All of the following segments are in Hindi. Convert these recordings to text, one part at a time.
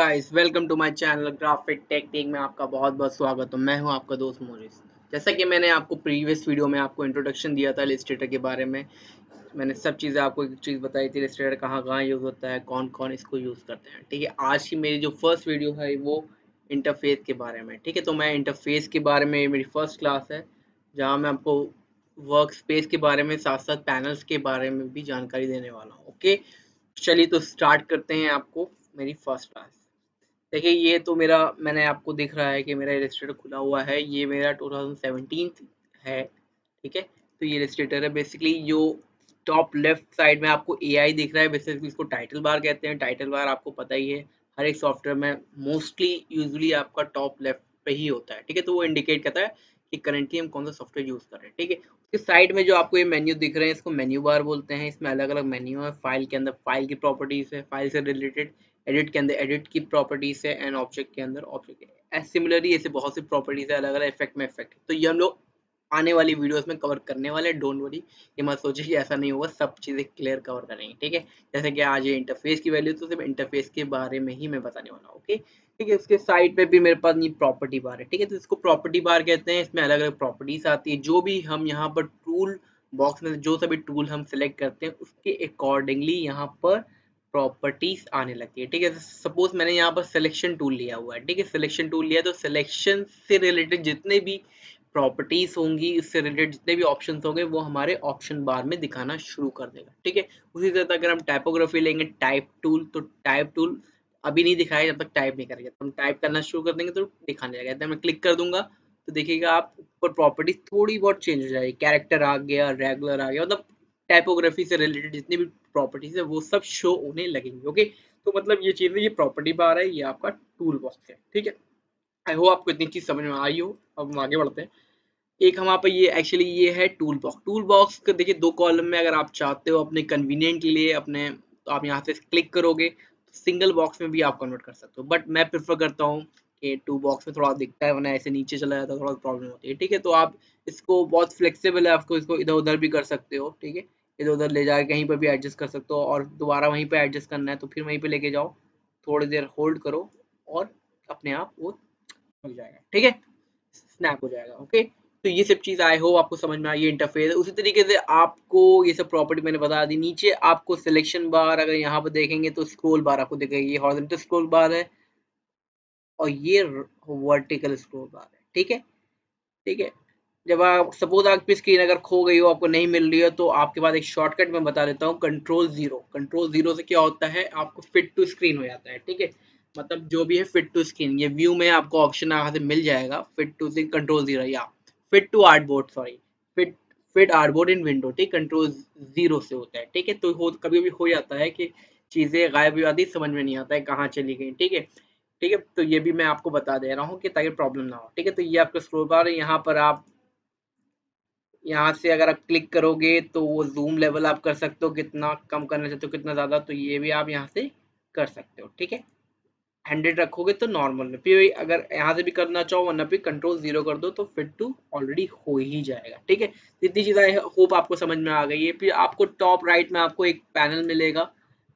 Guys, welcome to my channel graphic technique में आपका बहुत बहुत स्वागत है। मैं हूं आपका दोस्त मोरिस। जैसा कि मैंने आपको प्रीवियस वीडियो में आपको इंट्रोडक्शन दिया था इलस्ट्रेटर के बारे में, मैंने सब चीज़ें आपको एक चीज़ बताई थी, इलस्ट्रेटर कहाँ कहाँ यूज़ होता है, कौन कौन इसको यूज़ करते हैं। ठीक है, आज की मेरी जो फर्स्ट वीडियो है वो इंटरफेस के बारे में। ठीक है, तो मैं इंटरफेस के बारे में, मेरी फर्स्ट क्लास है जहाँ मैं आपको वर्क स्पेस के बारे में साथ साथ पैनल्स के बारे में भी जानकारी देने वाला हूँ। ओके, चलिए तो स्टार्ट करते हैं आपको मेरी फर्स्ट क्लास। देखिए, ये तो मेरा, मैंने आपको दिख रहा है कि मेरा इलस्ट्रेटर खुला हुआ है। ये मेरा 2017 है। ठीक है, तो ये इलस्ट्रेटर है। बेसिकली जो टॉप लेफ्ट साइड में आपको एआई दिख रहा है, बेसिकली इसको टाइटल बार कहते हैं। टाइटल बार आपको पता ही है, हर एक सॉफ्टवेयर में मोस्टली यूजुअली आपका टॉप लेफ्ट पे ही होता है। ठीक है, तो वो इंडिकेट करता है कि करंटली हम कौन सा सॉफ्टवेयर यूज कर रहे हैं। ठीक है, उसके साइड में जो आपको ये मेन्यू दिख रहे हैं, इसको मेन्यू बार बोलते हैं। इसमें अलग अलग मेन्यू है। फाइल के अंदर फाइल की प्रॉपर्टीज है, फाइल से रिलेटेड। एडिट के अंदर एडिट की प्रॉपर्टीज है, एंड ऑब्जेक्ट के अंदर ऑब्जेक्ट है। सिमिलरली ऐसे बहुत सी प्रॉपर्टीज है, अलग अलग इफेक्ट में इफेक्ट। तो ये हम लोग आने वाली वीडियोस में कवर करने वाले, डोंट वरी। ये मत सोचिए कि ऐसा नहीं होगा, सब चीजें क्लियर कवर करेंगे। ठीक है, जैसे कि आज ये इंटरफेस की वैल्यू, तो सिर्फ इंटरफेस के बारे में ही मैं बताने वाला हूँ। ओके, ठीक है, उसके साइड पे भी मेरे पास ये प्रॉपर्टी बार है। ठीक है, तो इसको प्रॉपर्टी बार कहते हैं। इसमें अलग अलग प्रॉपर्टीज आती है। जो भी हम यहाँ पर टूल बॉक्स में जो सभी टूल हम सिलेक्ट करते हैं, उसके अकॉर्डिंगली यहाँ पर प्रॉपर्टीज आने लगती है। ठीक है, सपोज मैंने यहाँ पर सिलेक्शन टूल लिया हुआ है। ठीक है, सिलेक्शन टूल लिया, तो सिलेक्शन से रिलेटेड जितने भी प्रॉपर्टीज होंगी, इससे रिलेटेड जितने भी ऑप्शन होंगे, वो हमारे ऑप्शन बार में दिखाना शुरू कर देगा। ठीक है, उसी तरह अगर हम टाइपोग्राफी लेंगे, टाइप टूल, तो टाइप टूल अभी नहीं दिखाएगा जब तक टाइप नहीं करेंगे। तो हम टाइप करना शुरू कर देंगे तो दिखाने लगेगा। जब मैं क्लिक कर दूंगा तो देखिएगा आप ऊपर प्रॉपर्टीज थोड़ी बहुत चेंज हो जाएगी। कैरेक्टर आ गया, रेगुलर आ गया, मतलब टाइपोग्राफी से रिलेटेड जितनी भी प्रॉपर्टीज है वो सब शो होने लगेंगे। ओके, तो मतलब ये चीज है, ये प्रॉपर्टी बार है, ये आपका टूल बॉक्स है। ठीक है, आई होप आपको इतनी चीज समझ में आई हो। अब हम आगे बढ़ते हैं। एक हमारे पे ये एक्चुअली ये है टूल बॉक्स। टूल बॉक्स का देखिए दो कॉलम में, अगर आप चाहते हो अपने कन्वीनियंट के लिए अपने, तो आप यहाँ से क्लिक करोगे तो सिंगल बॉक्स में भी आप कन्वर्ट कर सकते हो। बट मैं प्रेफर करता हूँ कि टू बॉक्स में थोड़ा दिखता है, वरना ऐसे नीचे चला जाता है, थोड़ा प्रॉब्लम होती है। ठीक है, तो आप इसको बहुत फ्लेक्सिबल है, आपको इसको इधर उधर भी कर सकते हो। ठीक है, इधर उधर ले जाकर कहीं पर भी एडजस्ट कर सकते हो, और दोबारा वहीं पर एडजस्ट करना है तो फिर वहीं पर लेके जाओ, थोड़ी देर होल्ड करो और अपने आप वो हो जाएगा। ठीक है, स्नैप हो जाएगा। ओके, तो ये सब चीज आई होप आपको समझ में आई। ये इंटरफेस है। उसी तरीके से आपको ये सब प्रॉपर्टी मैंने बता दी। नीचे आपको सिलेक्शन बार, अगर यहाँ पर देखेंगे तो स्क्रॉल बार आपको दिखेगा। ये हॉरिजॉन्टल स्क्रॉल बार है और ये वर्टिकल स्क्रॉल बार है। ठीक है, ठीक है। जब आप सपोज आपकी स्क्रीन अगर खो गई हो, आपको नहीं मिल रही है, तो आपके पास एक शॉर्टकट मैं बता देता हूँ, कंट्रोल जीरो। कंट्रोल जीरो से क्या होता है, आपको फिट टू स्क्रीन हो जाता है। ठीक है, मतलब जो भी है फिट टू स्क्रीन, ये व्यू में आपको ऑप्शन यहाँ से मिल जाएगा, फिट टू से कंट्रोल जीरो, या fit to artboard, sorry, fit fit artboard in window. ठीक, कंट्रोल जीरो से होता है। ठीक है, तो हो कभी कभी हो जाता है कि चीजें गायब हो जाती, समझ में नहीं आता है कहाँ चली गई। ठीक है, ठीक है, तो ये भी मैं आपको बता दे रहा हूँ कि ताकि प्रॉब्लम ना हो। ठीक है, तो ये आपका स्क्रोल बार है। यहाँ पर आप, यहाँ से अगर आप क्लिक करोगे तो वो जूम लेवल आप कर सकते हो, कितना कम करना चाहते हो कितना ज्यादा, तो ये भी आप यहाँ से कर सकते हो। ठीक है, 100 रखोगे तो नॉर्मल में, फिर अगर यहाँ से भी करना चाहो, वरना फिर कंट्रोल जीरो कर दो तो फिट टू ऑलरेडी हो ही जाएगा। ठीक है, इतनी चीजें होप आपको समझ में आ गई है। फिर आपको टॉप राइट में आपको एक पैनल मिलेगा।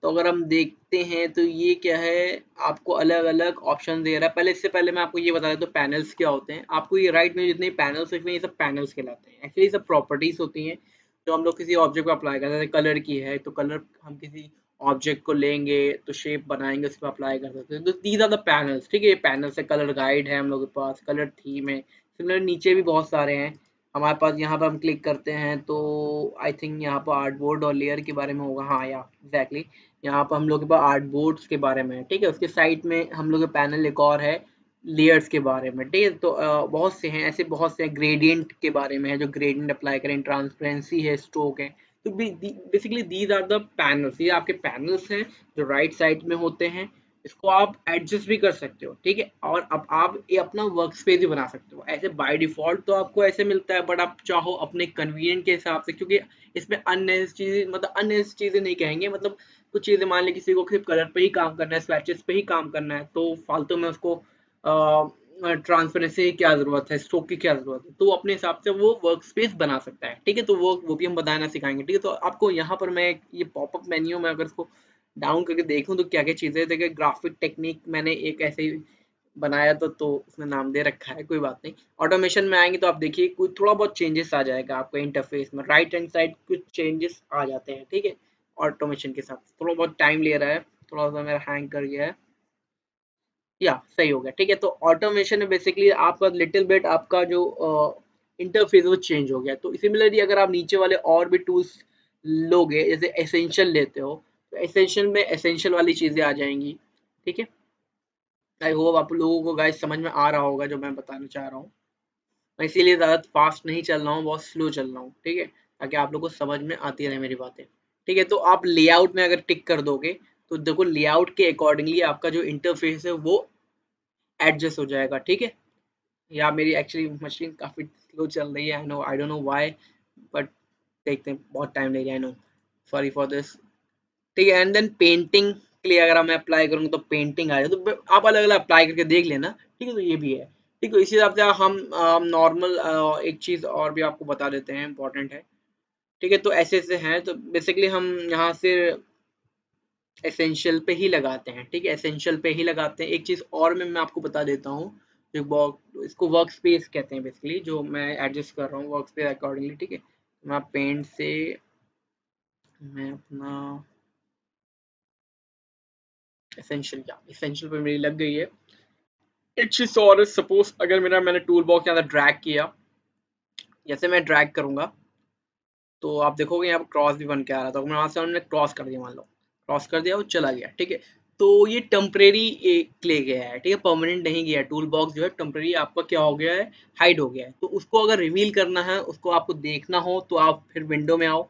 तो अगर हम देखते हैं तो ये क्या है, आपको अलग अलग ऑप्शन दे रहा है। पहले, इससे पहले मैं आपको ये बता देता हूँ पैनल्स क्या होते हैं। आपको ये राइट में जितने पैनल्स दिख रहे हैं, ये सब पैनल्स कहलाते हैं। एक्चुअली सब प्रॉपर्टीज होती हैं जो हम लोग किसी ऑब्जेक्ट को अप्लाई करते हैं। जैसे कलर की है, तो कलर हम किसी ऑब्जेक्ट को लेंगे तो शेप बनाएंगे, उस पर अप्लाई कर सकते हैं। तो दीज आर द पैनल्स। ठीक है, ये पैनल्स है। कलर गाइड है हम लोग के पास, कलर थीम है, सिमिलर नीचे भी बहुत सारे हैं हमारे पास। यहाँ पर हम क्लिक करते हैं तो आई थिंक यहाँ पर आर्टबोर्ड और लेयर के बारे में होगा। हाँ, या एग्जैक्टली, यहाँ पर हम लोग के पास आर्टबोर्ड्स के बारे में है। ठीक है, उसके साइड में हम लोग के पैनल एक और है लेयर्स के बारे में। ठीक है, तो बहुत से हैं ऐसे, बहुत से ग्रेडियंट के बारे में है, जो ग्रेडियंट अप्लाई करें, ट्रांसपेरेंसी है, स्ट्रोक है। तो basically these are the panels. ये आपके पैनल्स हैं जो राइट साइड में होते हैं। इसको आप एडजस्ट भी कर सकते हो। ठीक है, और अब आप ये अपना वर्क स्पेस भी बना सकते हो। ऐसे बाय डिफॉल्ट तो आपको ऐसे मिलता है, बट आप चाहो अपने कन्वीनियंट के हिसाब से, क्योंकि इसमें अननेसेसरी चीजें, मतलब अननेसेसरी चीजें नहीं कहेंगे, मतलब कुछ चीजें मान ली किसी को सिर्फ कलर पे ही काम करना है, स्वैचेस पे ही काम करना है, तो फालतू में उसको ट्रांसपेरेंसी की क्या जरूरत है, स्ट्रोक की क्या जरूरत है, तो वो अपने हिसाब से वो वर्क स्पेस बना सकता है। ठीक है, तो वो भी हम बताना सिखाएंगे। ठीक है, तो आपको यहाँ पर मैं ये पॉपअप मेन्यू में अगर इसको डाउन करके देखूं तो क्या क्या चीज़ें। देखिए ग्राफिक टेक्निक मैंने एक ऐसे ही बनाया तो उसमें नाम दे रखा है, कोई बात नहीं। ऑटोमेशन में आएंगे तो आप देखिए कुछ थोड़ा बहुत चेंजेस आ जाएगा आपका इंटरफेस में, राइट हैंड साइड कुछ चेंजेस आ जाते हैं, ठीक है। ऑटोमेशन के साथ थोड़ा बहुत टाइम ले रहा है, थोड़ा सा मेरा हैंग कर गया है, या सही हो गया, ठीक है। तो ऑटोमेशन में बेसिकली आपका लिटिल बिट आपका जो इंटरफेस वो चेंज हो गया। तो सिमिलरली अगर आप नीचे वाले और भी टूल्स लोगे, जैसे एसेंशियल लेते हो, तो एसेंशियल में एसेंशियल वाली चीजें आ जाएंगी, ठीक है। आई होप आप लोगों को गाइस समझ में आ रहा होगा जो मैं बताना चाह रहा हूँ। मैं इसीलिए ज़्यादा फास्ट नहीं चल रहा हूँ, बहुत स्लो चल रहा हूँ, ठीक है, ताकि आप लोग को समझ में आती रहे मेरी बातें, ठीक है। तो आप लेआउट में अगर टिक कर दोगे तो देखो लेआउट के अकॉर्डिंगली आपका जो इंटरफेस है वो एडजस्ट हो जाएगा, ठीक है। या मेरी एक्चुअली मशीन काफ़ी स्लो चल रही है, I don't know why, but देखते हैं, बहुत टाइम ले रहा है, I know, sorry for this, ठीक है। एंड देन पेंटिंग के लिए अगर मैं अप्लाई करूँ तो पेंटिंग आ जाए, तो आप अलग अलग अप्लाई करके देख लेना, ठीक है। तो ये भी है, ठीक है। इसी हिसाब से हम नॉर्मल एक चीज़ और भी आपको बता देते हैं, इंपॉर्टेंट है, ठीक है। तो ऐसे ऐसे हैं, तो बेसिकली हम यहाँ से एसेंशियल पे ही लगाते हैं, ठीक है, एसेंशियल पे ही लगाते हैं। एक चीज़ और मैं आपको बता देता हूँ, जो इसको वर्क स्पेस कहते हैं बेसिकली, जो मैं एडजस्ट कर रहा हूँ वर्क स्पेस अकॉर्डिंगली, ठीक है। मैं पेंट से मैं अपना एसेंशियल पे मेरी लग गई है। एक चीज और है, सपोज अगर मैंने टूल बॉक्स यहाँ ड्रैग किया, जैसे मैं ड्रैग करूंगा तो आप देखोगे यहाँ पर क्रॉस भी बन के आ रहा था, मैं वहां से हमने क्रॉस कर दिया, मान लो क्रॉस कर दिया वो चला गया, ठीक है। तो ये टेम्परेरी ले गया है, ठीक है, परमानेंट नहीं गया। टूल बॉक्स जो है टेम्परेरी आपका क्या हो गया है, हाइड हो गया है। तो उसको अगर रिवील करना है, उसको आपको देखना हो, तो आप फिर विंडो में आओ।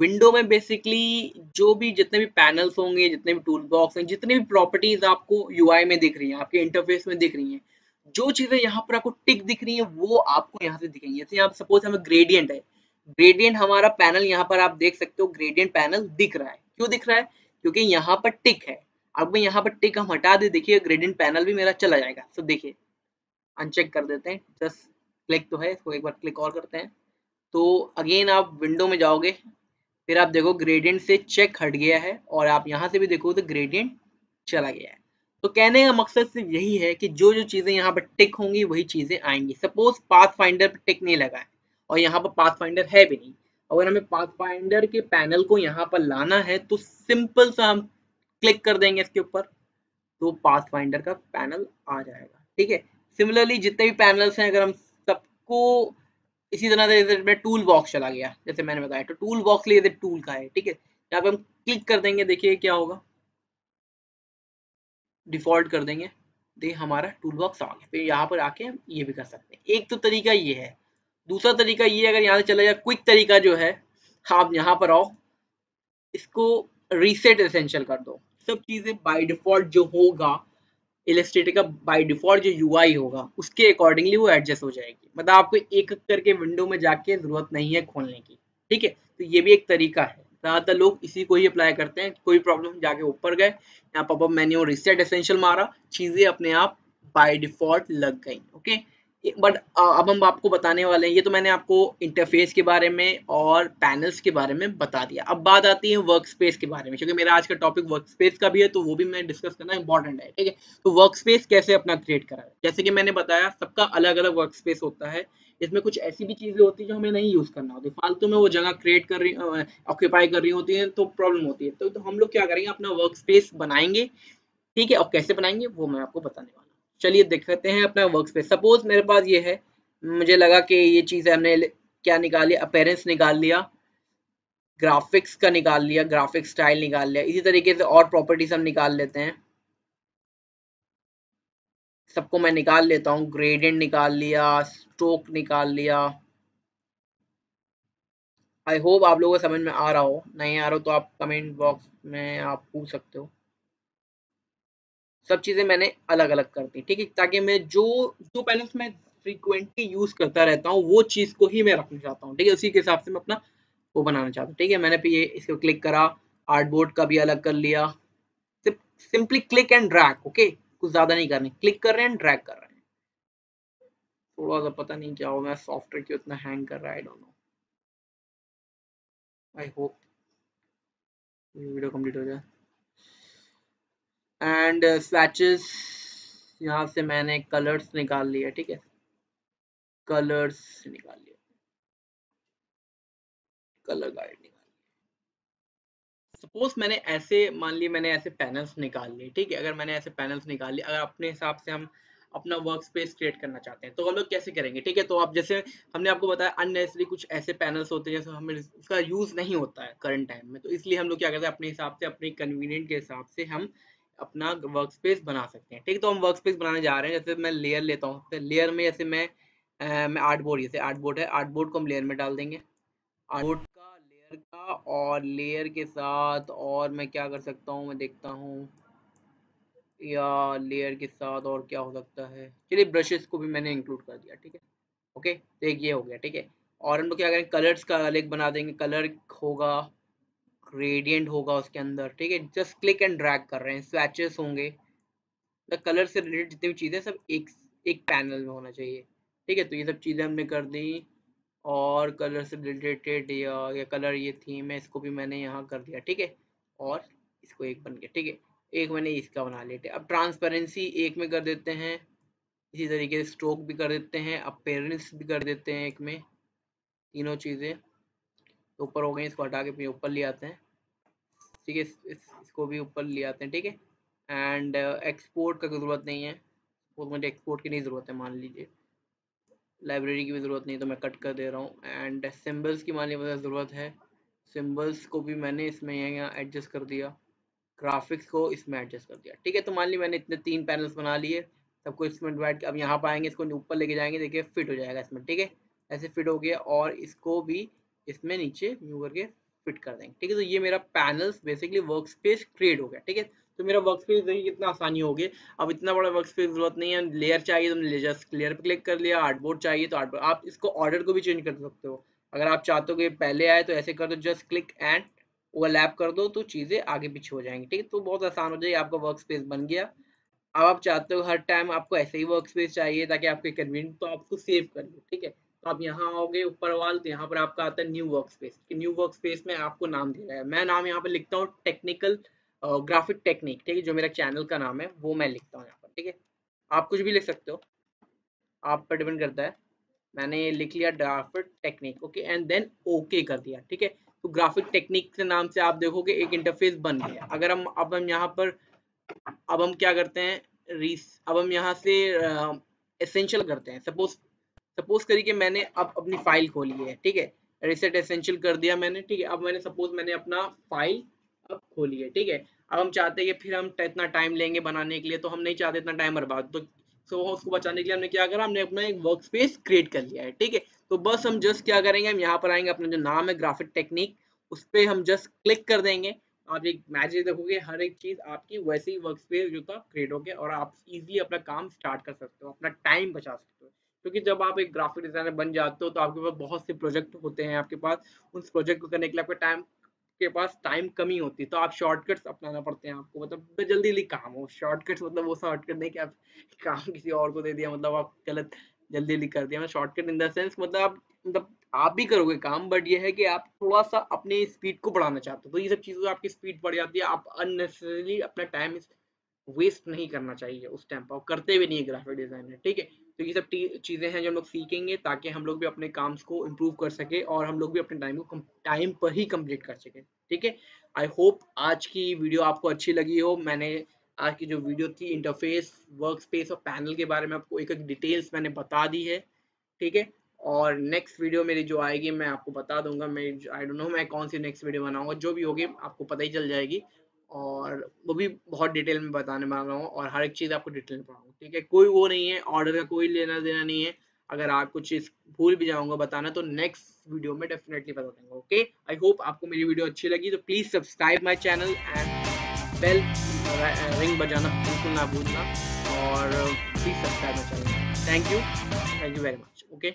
विंडो में बेसिकली जो भी जितने भी पैनल्स होंगे, जितने भी टूल बॉक्स हैं, जितनी भी प्रॉपर्टीज आपको यूआई में दिख रही हैं, आपके इंटरफेस में दिख रही हैं, जो चीजें यहाँ पर आपको टिक दिख रही हैं वो आपको यहाँ से दिखेंगी। जैसे यहाँ सपोज हमें ग्रेडियंट है, ग्रेडियंट हमारा पैनल यहाँ पर आप देख सकते हो, ग्रेडियंट पैनल दिख रहा है। क्यों दिख रहा है? क्योंकि यहाँ पर टिक है। अब मैं यहाँ पर टिक हम हटा दे, देखिए ग्रेडियंट पैनल भी मेरा चला जाएगा। तो देखिए अनचेक कर देते हैं, जस्ट क्लिक तो है, इसको एक बार क्लिक और करते हैं। तो अगेन आप विंडो में जाओगे, फिर आप देखो ग्रेडियंट से चेक हट गया है, और आप यहाँ से भी देखो तो ग्रेडियंट चला गया है। तो कहने का मकसद सिर्फ यही है कि जो जो चीजें यहाँ पर टिक होंगी वही चीजें आएंगी। सपोज पाथ फाइंडर पर टिक नहीं लगा है और यहाँ पर पाथ फाइंडर है भी नहीं, अगर हमें पाथ फाइंडर के पैनल को यहाँ पर लाना है तो सिंपल सा हम क्लिक कर देंगे इसके ऊपर, तो पाथ फाइंडर का पैनल आ जाएगा, ठीक है। सिमिलरली जितने भी पैनल्स हैं, अगर हम सबको इसी तरह से, जैसे मैं टूल बॉक्स चला गया, जैसे मैंने बताया, तो टूल बॉक्स लिए टूल का है, ठीक है। यहाँ पे हम क्लिक कर देंगे, देखिए क्या होगा, डिफॉल्ट कर देंगे, देखिए हमारा टूल बॉक्स आ गया। फिर यहाँ पर आके हम ये भी कर सकते हैं। एक तो तरीका ये है। दूसरा तरीका ये, अगर यहाँ से चला जाए, क्विक तरीका जो है, आप यहाँ पर आओ, इसको रीसेट एसेंशियल कर दो। सब चीजें बाय डिफॉल्ट जो होगा इलस्ट्रेटर का, बाय डिफॉल्ट जो यूआई होगा उसके अकॉर्डिंगली वो एडजस्ट हो जाएगी। मतलब आपको एक एक करके विंडो में जाके जरूरत नहीं है खोलने की, ठीक है। तो ये भी एक तरीका है, ज्यादातर लोग इसी को ही अप्लाई करते हैं। कोई प्रॉब्लम, जाके ऊपर गए, यहाँ पॉपअप मेन्यू रिसेट एसेंशियल मारा, चीजें अपने आप बाय डिफॉल्ट लग गई, ओके। बट अब हम आपको बताने वाले हैं, ये तो मैंने आपको इंटरफेस के बारे में और पैनल्स के बारे में बता दिया। अब बात आती है वर्क स्पेस के बारे में, क्योंकि मेरा आज का टॉपिक वर्क स्पेस का भी है, तो वो भी मैं डिस्कस करना इंपॉर्टेंट है, ठीक है। तो वर्क स्पेस कैसे अपना क्रिएट करा है, जैसे कि मैंने बताया सबका अलग अलग वर्क स्पेस होता है। इसमें कुछ ऐसी भी चीजें होती है जो हमें नहीं यूज करना होती, फालतू में वो जगह क्रिएट कर रही, ऑक्यूपाई कर रही होती है, तो प्रॉब्लम होती है। तो हम लोग क्या करेंगे, अपना वर्क स्पेस बनाएंगे, ठीक है। और कैसे बनाएंगे वो मैं आपको बताने वाला हूँ। चलिए देखते हैं अपना वर्क स्पेस। सपोज मेरे पास ये है, मुझे लगा कि ये चीज हमने क्या निकाल लिया, अपीयरेंस निकाल लिया, ग्राफिक्स का निकाल लिया, ग्राफिक स्टाइल निकाल लिया, इसी तरीके से और प्रॉपर्टीज हम निकाल लेते हैं। सबको मैं निकाल लेता हूँ, ग्रेडियंट निकाल लिया, स्ट्रोक निकाल लिया। आई होप आप लोगों को समझ में आ रहा हो, नहीं आ रहा हो तो आप कमेंट बॉक्स में आप पूछ सकते हो। सब चीजें मैंने अलग अलग कर दी, ठीक है, ताकि मैं जो जो पैनल्स मैं फ्रीक्वेंटली यूज करता रहता हूँ वो चीज को ही मैं रखना चाहता हूँ, ठीक है। उसी के हिसाब से मैं अपना वो बनाना चाहता हूँ, ठीक है। मैंने फिर ये इसको क्लिक करा, आर्टबोर्ड का भी अलग कर लिया। Simply click and drag, okay, कुछ ज्यादा नहीं करनी, क्लिक कर रहे हैं, ड्रैग कर रहे हैं। थोड़ा सा पता नहीं क्या हो, मैं सॉफ्टवेयर क्यों इतना हैंग कर रहा है, I don't know. I hope video complete हो जाए। एंड स्वैचेस, यहाँ से मैंने कलर्स निकाल लिया, ठीक है, कलर्स निकाल लिया, कलर गाइड निकाल। सपोज मैंने ऐसे मान लिए, मैंने ऐसे पैनल्स निकाल लिए, ठीक है, अगर मैंने ऐसे पैनल्स निकाल लिए, अगर अपने हिसाब से हम अपना वर्क स्पेस क्रिएट करना चाहते हैं तो हम लोग कैसे करेंगे, ठीक है। तो आप जैसे हमने आपको बताया अननेसेसरी कुछ ऐसे पैनल्स होते हैं जैसे हमें उसका यूज नहीं होता है करंट टाइम में, तो इसलिए हम लोग क्या करते हैं अपने हिसाब से, अपने कन्वीनियंट के हिसाब से हम अपना वर्क स्पेस बना सकते हैं, ठीक है। तो हम वर्क स्पेस बनाने जा रहे हैं, जैसे मैं लेयर लेता हूँ, लेयर में जैसे मैं आर्टबोर्ड, जैसे आर्टबोर्ड है, आर्टबोर्ड को हम लेयर में डाल देंगे, आउट का लेयर का, और लेयर के साथ और मैं क्या कर सकता हूँ, मैं देखता हूँ, या लेयर के साथ और क्या हो सकता है, चलिए ब्रशेस को भी मैंने इंक्लूड कर दिया, ठीक है। ओके, तो एक ये हो गया, ठीक है। और हम लोग क्या करेंगे, कलर्स का अलग बना देंगे, कलर होगा, ग्रेडियंट होगा उसके अंदर, ठीक है। जस्ट क्लिक एंड ड्रैग कर रहे हैं, स्वैचेस होंगे, द कलर से रिलेटेड जितनी भी चीज़ें सब एक एक पैनल में होना चाहिए, ठीक है। तो ये सब चीज़ें हमने कर दी, और कलर से रिलेटेड या कलर ये थीम है, इसको भी मैंने यहाँ कर दिया, ठीक है। और इसको एक बन गया, ठीक है, एक मैंने इसका बना लिया। अब ट्रांसपेरेंसी एक में कर देते हैं, इसी तरीके से स्ट्रोक भी कर देते हैं, अपीयरेंस भी कर देते हैं एक में, तीनों चीज़ें तो ऊपर हो गई, इसको हटा के ऊपर ले आते हैं, ठीक है, इसको भी ऊपर ले आते हैं, ठीक है। एंड एक्सपोर्ट का ज़रूरत नहीं है, वो मुझे एक्सपोर्ट की नहीं ज़रूरत है, मान लीजिए लाइब्रेरी की भी ज़रूरत नहीं, तो मैं कट कर दे रहा हूँ। एंड सिम्बल्स की मान लीजिए मुझे ज़रूरत है, सिम्बल्स को भी मैंने इसमें यहाँ एडजस्ट कर दिया, ग्राफिक्स को इसमें एडजस्ट कर दिया, ठीक है। तो मान ली मैंने इतने 3 पैनल्स बना लिए, सबको इसमें डिवाइड, अब यहाँ पाएंगे, इसको ऊपर लेके जाएंगे, देखिए फिट हो जाएगा इसमें, ठीक है, ऐसे फिट हो गया, और इसको भी इसमें नीचे मूव करके फिट कर देंगे, ठीक है। तो ये मेरा panels basically work space create हो गया, ठीक है। तो मेरा वर्क स्पेस देखिए कितना आसानी हो गया। अब इतना बड़ा वर्क स्पेस जरूरत नहीं है, लेयर चाहिए तो जस्ट लेयर पर क्लिक कर लिया, आर्टबोर्ड चाहिए तो आर्टबोर्ड, आप इसको ऑर्डर को भी चेंज कर सकते हो, अगर आप चाहते हो कि पहले आए तो ऐसे कर दो, जस्ट क्लिक एंड ओवरलैप कर दो तो चीज़ें आगे पीछे हो जाएंगी, ठीक है। तो बहुत आसान हो जाएगी, आपका वर्क स्पेस बन गया। अब आप चाहते हो हर टाइम आपको ऐसे ही वर्क स्पेस चाहिए ताकि आपके कन्वीनियंट, तो आपको सेव कर लो, ठीक है। तो आप यहाँ आओगे ऊपर वाल, तो यहाँ पर आपका आता है new work space, new work space में आपको नाम दिया है, मैं नाम यहाँ पर लिखता हूँ टेक्निकल ग्राफिक टेक्निक, ठीक है, जो मेरा चैनल का नाम है वो मैं लिखता हूँ यहाँ पर, ठीक है। आप कुछ भी लिख सकते हो, आप पर डिपेंड करता है। मैंने ये लिख लिया graphic technique, okay, and then okay कर दिया, ठीक है। तो ग्राफिक टेक्निक के नाम से आप देखोगे एक इंटरफेस बन गया। अगर हम अब हम यहाँ पर अब हम क्या करते हैं, अब हम यहाँ से एसेंशियल करते हैं। सपोज सपोज करिए कि मैंने अब अपनी फाइल खोली है, ठीक है, रिसेट एसेंशियल कर दिया मैंने, ठीक है। अब मैंने सपोज मैंने अपना फाइल अब खोली है, ठीक है। अब हम चाहते हैं कि फिर हम इतना टाइम लेंगे बनाने के लिए, तो हम नहीं चाहते इतना टाइम बर्बाद, तो उसको बचाने के लिए हमने क्या करा, हमने अपना एक वर्क स्पेस क्रिएट कर लिया है, ठीक है। तो बस हम जस्ट क्या करेंगे, हम यहाँ पर आएंगे, अपना जो नाम है ग्राफिक टेक्निक, उस पर हम जस्ट क्लिक कर देंगे, आप एक मैजिक देखोगे, हर एक चीज आपकी वैसे ही वर्क स्पेस जो था क्रिएट हो गया, और आप इजीली अपना काम स्टार्ट कर सकते हो, अपना टाइम बचा सकते हो। क्योंकि जब आप एक ग्राफिक डिजाइनर बन जाते हो तो आपके पास बहुत से प्रोजेक्ट होते हैं, आपके पास उस प्रोजेक्ट को करने के लिए आपका टाइम के पास टाइम कमी होती है, तो आप शॉर्टकट्स अपनाना पड़ते हैं आपको, मतलब जल्दी जल्दी काम हो। शॉर्टकट्स मतलब वो शॉर्टकट नहीं कि आप काम किसी और को दे दिया, मतलब आप गलत जल्दी जल्दी कर दिया, शॉर्टकट इन द सेंस मतलब आप भी करोगे काम, बट ये है कि आप थोड़ा सा अपनी स्पीड को बढ़ाना चाहते हो, तो ये सब चीज़ों से आपकी स्पीड बढ़ जाती है, आप अननेसेसरली अपना टाइम वेस्ट नहीं करना चाहिए उस टाइम पर, करते भी नहीं है ग्राफिक डिजाइनर, ठीक है। तो ये सब चीज़ें हैं जो हम लोग सीखेंगे ताकि हम लोग भी अपने काम को इम्प्रूव कर सके, और हम लोग भी अपने टाइम को टाइम पर ही कंप्लीट कर सके, ठीक है। आई होप आज की वीडियो आपको अच्छी लगी हो। मैंने आज की जो वीडियो थी इंटरफेस, वर्क स्पेस और पैनल के बारे में आपको एक एक डिटेल्स मैंने बता दी है, ठीक है। और नेक्स्ट वीडियो मेरी जो आएगी मैं आपको बता दूंगा, मैं आई डोंट नो मैं कौन सी नेक्स्ट वीडियो बनाऊंगा, जो भी होगी आपको पता ही चल जाएगी, और वो भी बहुत डिटेल में बताने वाला हूँ, और हर एक चीज़ आपको डिटेल में बताऊंगा, ठीक है। कोई वो नहीं है, ऑर्डर का कोई लेना देना नहीं है, अगर आप कुछ चीज़ भूल भी जाऊंगा बताना तो नेक्स्ट वीडियो में डेफिनेटली बता दूंगा, ओके। आई होप आपको मेरी वीडियो अच्छी लगी, तो please subscribe my channel and bell ring बजाना बिल्कुल ना भूलना, और please subscribe my channel. Thank you very much, okay.